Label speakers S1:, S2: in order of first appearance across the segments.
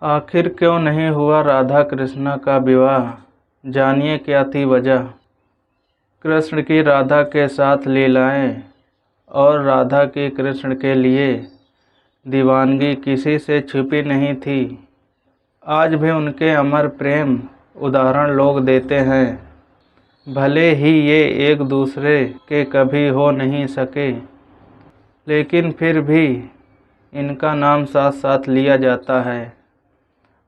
S1: आखिर क्यों नहीं हुआ राधा कृष्ण का विवाह? जानिए क्या थी वजह। कृष्ण की राधा के साथ लीलाएं और राधा की कृष्ण के लिए दीवानगी किसी से छुपी नहीं थी। आज भी उनके अमर प्रेम उदाहरण लोग देते हैं। भले ही ये एक दूसरे के कभी हो नहीं सके, लेकिन फिर भी इनका नाम साथ साथ लिया जाता है।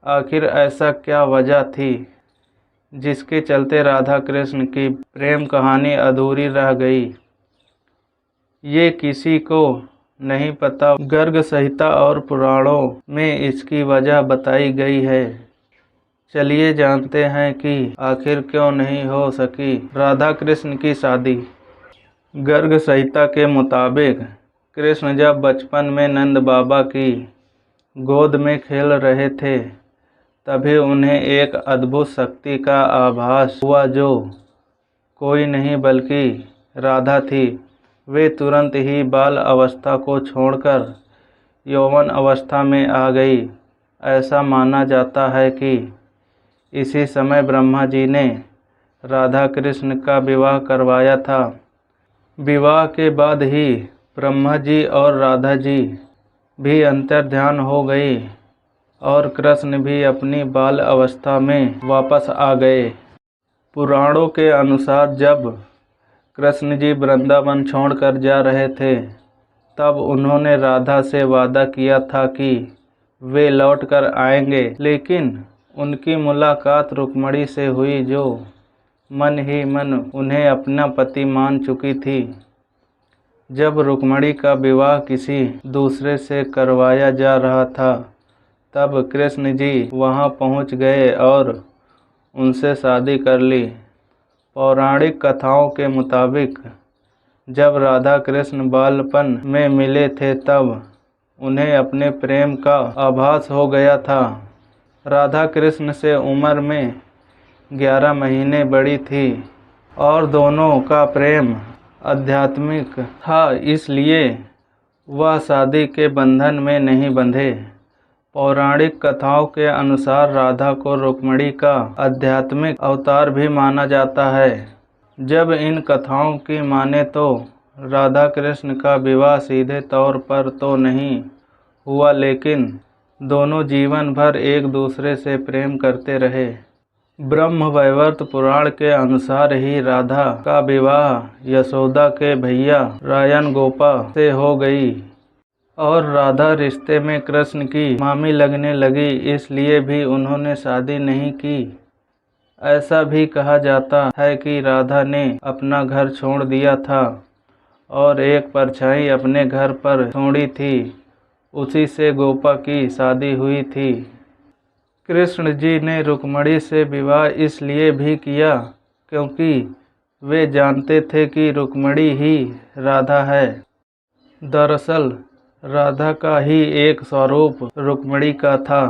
S1: आखिर ऐसा क्या वजह थी जिसके चलते राधा कृष्ण की प्रेम कहानी अधूरी रह गई? ये किसी को नहीं पता। गर्ग संहिता और पुराणों में इसकी वजह बताई गई है। चलिए जानते हैं कि आखिर क्यों नहीं हो सकी राधा कृष्ण की शादी। गर्ग संहिता के मुताबिक कृष्ण जब बचपन में नंद बाबा की गोद में खेल रहे थे, तभी उन्हें एक अद्भुत शक्ति का आभास हुआ जो कोई नहीं बल्कि राधा थी। वे तुरंत ही बाल अवस्था को छोड़कर यौवन अवस्था में आ गई। ऐसा माना जाता है कि इसी समय ब्रह्मा जी ने राधा कृष्ण का विवाह करवाया था। विवाह के बाद ही ब्रह्मा जी और राधा जी भी अंतर्ध्यान हो गई और कृष्ण भी अपनी बाल अवस्था में वापस आ गए। पुराणों के अनुसार जब कृष्ण जी वृंदावन छोड़कर जा रहे थे, तब उन्होंने राधा से वादा किया था कि वे लौटकर आएंगे, लेकिन उनकी मुलाकात रुक्मिणी से हुई, जो मन ही मन उन्हें अपना पति मान चुकी थी। जब रुक्मिणी का विवाह किसी दूसरे से करवाया जा रहा था, तब कृष्ण जी वहां पहुंच गए और उनसे शादी कर ली। पौराणिक कथाओं के मुताबिक जब राधा कृष्ण बालपन में मिले थे, तब उन्हें अपने प्रेम का आभास हो गया था। राधा कृष्ण से उम्र में 11 महीने बड़ी थी और दोनों का प्रेम आध्यात्मिक था, इसलिए वह शादी के बंधन में नहीं बंधे। पौराणिक कथाओं के अनुसार राधा को रुक्मिणी का आध्यात्मिक अवतार भी माना जाता है। जब इन कथाओं की माने तो राधा कृष्ण का विवाह सीधे तौर पर तो नहीं हुआ, लेकिन दोनों जीवन भर एक दूसरे से प्रेम करते रहे। ब्रह्म वैवर्त पुराण के अनुसार ही राधा का विवाह यशोदा के भैया रायन गोपा से हो गई और राधा रिश्ते में कृष्ण की मामी लगने लगी, इसलिए भी उन्होंने शादी नहीं की। ऐसा भी कहा जाता है कि राधा ने अपना घर छोड़ दिया था और एक परछाई अपने घर पर छोड़ी थी, उसी से गोपा की शादी हुई थी। कृष्ण जी ने रुक्मिणी से विवाह इसलिए भी किया क्योंकि वे जानते थे कि रुक्मिणी ही राधा है। दरअसल राधा का ही एक स्वरूप रुक्मिणी का था।